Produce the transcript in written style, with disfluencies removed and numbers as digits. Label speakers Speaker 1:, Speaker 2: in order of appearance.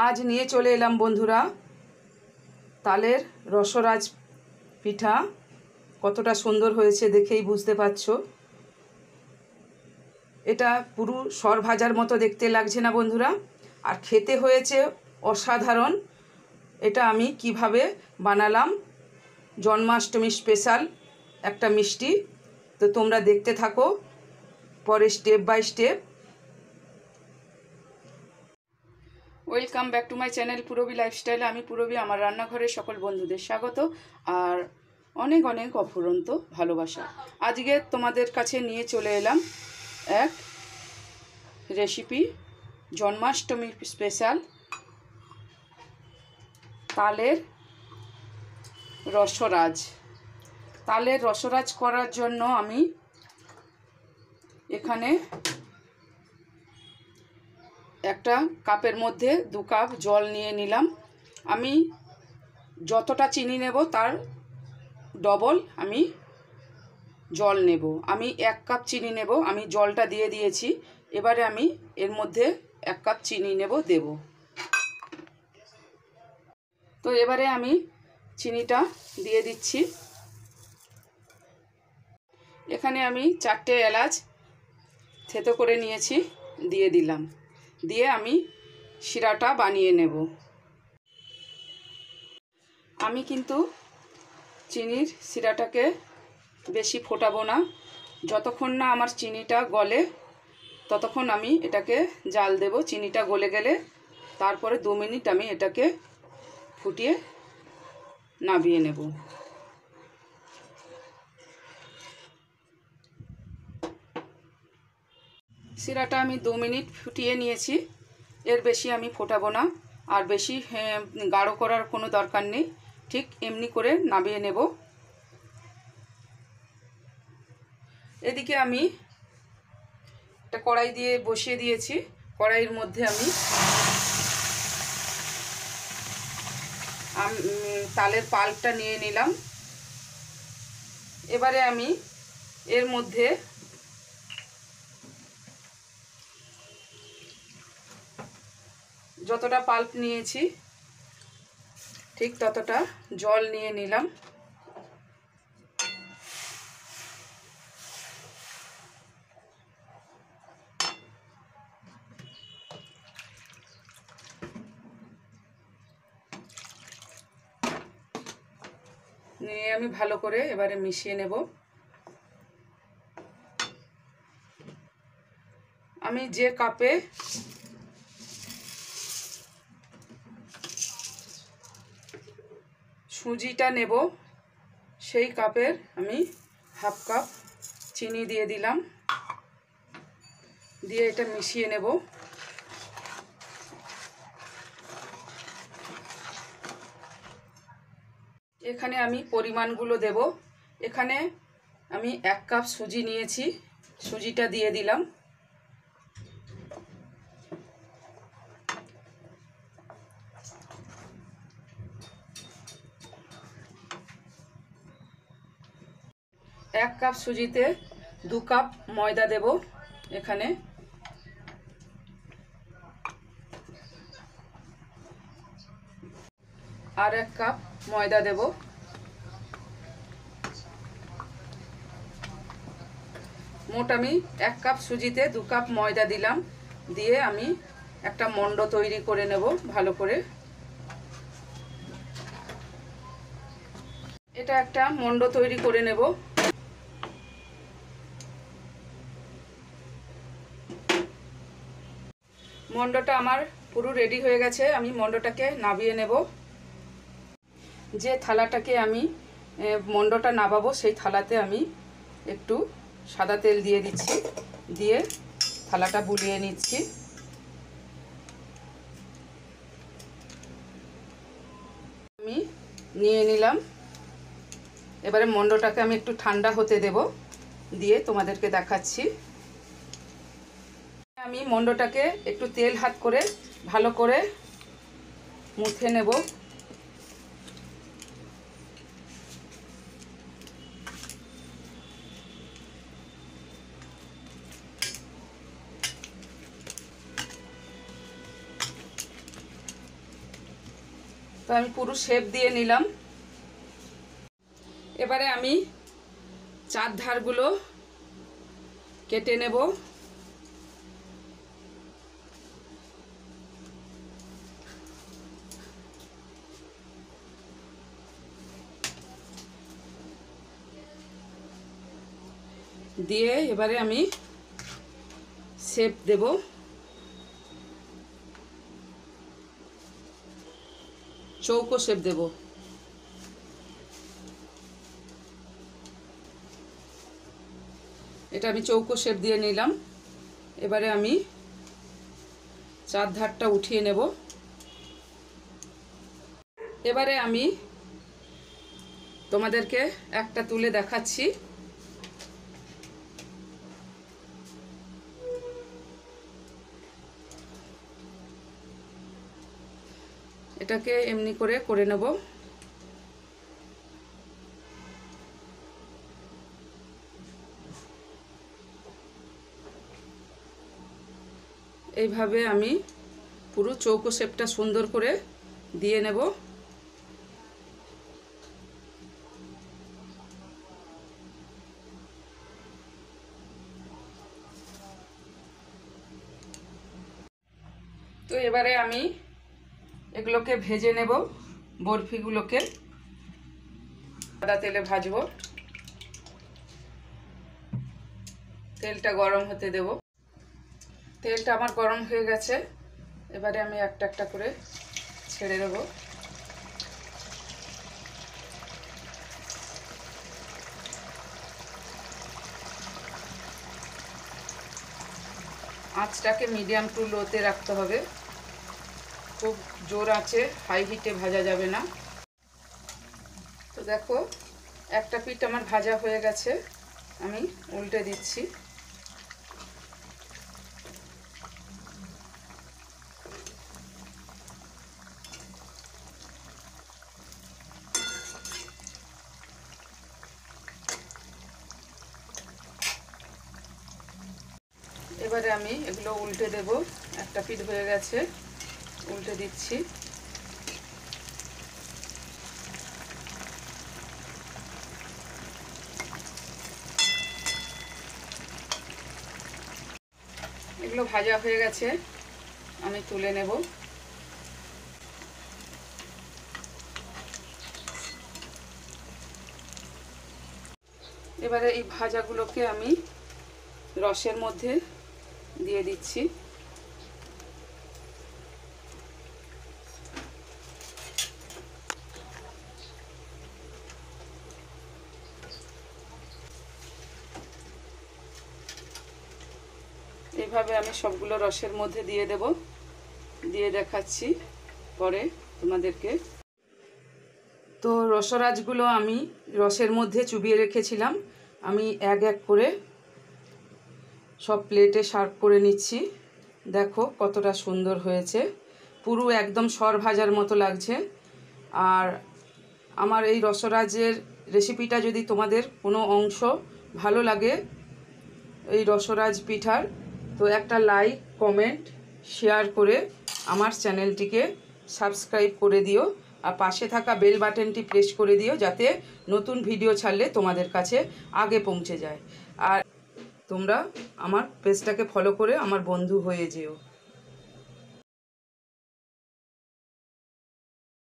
Speaker 1: আজ নিয়ে চলে এলাম বন্ধুরা তালের রসরাজ পিঠা। কতটা সুন্দর হয়েছে দেখেই বুঝতে পারছো। এটা পুরো সর ভাজার মতো দেখতে লাগছে না বন্ধুরা, আর খেতে হয়েছে অসাধারণ। এটা আমি কিভাবে বানালাম, জন্মাষ্টমী স্পেশাল একটা মিষ্টি। তো তোমরা দেখতে থাকো পরে step by step. Welcome back to my channel Purabi lifestyle. আমি পুরবী, আমার রান্নাঘরের সকল বন্ধুদের স্বাগত আর অনেক অনেক অফুরন্ত ভালোবাসা। আজকে তোমাদের কাছে নিয়ে চলে এলাম এক রেসিপি, জন্মাষ্টমী স্পেশাল তালের রসরাজ। তালের রসরাজ করার জন্য আমি এখানে একটা কাপের মধ্যে 2 কাপ জল নিয়ে নিলাম। আমি যতটা চিনি নেব তার ডবল আমি জল নেব। আমি 1 কাপ চিনি নেব, আমি জলটা দিয়ে দিয়েছি। এবারে আমি এর মধ্যে 1 কাপ চিনি দেব। তো এবারে আমি চিনিটা দিয়ে দিচ্ছি। এখানে আমি 4টে এলাচ থেতো করে নিয়েছি, দিয়ে দিলাম। দিয়ে আমি শিরাটা বানিয়ে নেব। আমি কিন্তু চিনির শিরাটাকে বেশি ফোটাবো না। যতক্ষণ না আমার চিনিটা গলে ততক্ষণ আমি এটাকে জাল দেব। চিনিটা গলে গেলে তারপরে 2 মিনিট আমি এটাকে ফুটিয়ে নামিয়ে নেব। শিরাটা আমি 2 মিনিট ফুটিয়ে নিয়েছি। এর বেশি আমি ফোটাবো না, আর বেশি গাঢ় করার কোনো দরকার নেই। ঠিক এমনি করে নামিয়ে নেব। এদিকে আমি একটা কড়াই দিয়ে বসিয়ে দিয়েছি। কড়াইয়ের মধ্যে আমি তালের পাল্পটা নিয়ে নিলাম। এবারে আমি এর মধ্যে যতটা পাল্প নিয়েছি ঠিক ততটা জল নিয়ে নিলাম। নিয়ে আমি ভালো করে এবারে মিশিয়ে নেব। আমি যে কাপে সুজিটা নেব সেই কাপের আমি 1/2 কাপ চিনি দিয়ে দিলাম। দিয়ে এটা মিশিয়ে নেব। এখানে আমি পরিমাণগুলো দেব। এখানে আমি 1 কাপ সুজি নিয়েছি, সুজিটা দিয়ে দিলাম। এক কাপ সুজিতে 2 কাপ ময়দা দেব। এখানে আর 1 কাপ ময়দা দেব। মোট আমি 1 কাপ সুজিতে 2 কাপ ময়দা দিলাম। দিয়ে আমি একটা মন্ড তৈরি করে নেব ভালো করে। এটা একটা মন্ড তৈরি করে নেব। মন্ডটা আমার পুরো রেডি হয়ে গেছে। আমি মন্ডটাকে নামিয়ে নেব। যে থালাটাকে আমি মন্ডটা নামাবো সেই থালাতে আমি একটু সাদা তেল দিয়ে দিচ্ছি। দিয়ে থালাটা বুলিয়ে নিচ্ছি। আমি নিয়ে নিলাম। এবারে মন্ডটাকে আমি একটু ঠান্ডা হতে দেব, দিয়ে তোমাদেরকে দেখাচ্ছি। আমি মন্ডটাকে একটু তেল হাত করে ভালো করে মুথে নেব। তো আমি পুরো শেপ দিয়ে নিলাম। এবারে আমি চার ধারগুলো কেটে নেব। দিয়ে এবারে আমি শেপ দেব। চৌকো শেপ দেব। এটা আমি চৌকো শেপ দিয়ে নিলাম। এবারে আমি চার ধারটা উঠিয়ে নেব। এবারে আমি তোমাদেরকে একটা তুলে দেখাচ্ছি। এটাকে এমনি করে নেব। এইভাবে আমি পুরো চৌকো শেপটা সুন্দর করে দিয়ে নেব। তো এবারে আমি এগুলোকে ভেজে নেব। বরফিগুলোকে সাদা তেলে ভাজবো। তেলটা গরম হতে দেব। তেলটা আমার গরম হয়ে গেছে। এবারে আমি একটা একটা করে ছেড়ে দেব। আঁচটাকে মিডিয়াম টু লোতে রাখতে হবে। খুব জোর আঁচে হাই হিটে ভাজা যাবে না। তো দেখো একটা পিঠ আমার ভাজা হয়ে গেছে। আমি উল্টে দিচ্ছি। এবারে আমি এগুলো উল্টে দেব। একটা পিঠ হয়ে গেছে, উল্টে দিচ্ছি। এগুলো ভাজা হয়ে গেছে, আমি তুলে নেব। এবারে এই ভাজাগুলোকে আমি রসের মধ্যে দিয়ে দিচ্ছি। এইভাবে আমি সবগুলো রসের মধ্যে দিয়ে দেব। দিয়ে দেখাচ্ছি পরে তোমাদেরকে। তো রসরাজগুলো আমি রসের মধ্যে চুবিয়ে রেখেছিলাম। আমি এক এক করে সব প্লেটে সার্ভ করে নিচ্ছি। দেখো কতটা সুন্দর হয়েছে, পুরো একদম সর ভাজার মতো লাগছে। আর আমার এই রসরাজের রেসিপিটা যদি তোমাদের কোনো অংশ ভালো লাগে এই রসরাজ পিঠার, তো একটা লাইক, কমেন্ট, শেয়ার করে আমার চ্যানেলটিকে সাবস্ক্রাইব করে দিও। আর পাশে থাকা বেল বাটনটি প্রেস করে দিও, যাতে নতুন ভিডিও ছাড়লে তোমাদের কাছে আগে পৌঁছে যায়। আর তোমরা আমার পেজটাকে ফলো করে আমার বন্ধু হয়ে যেও।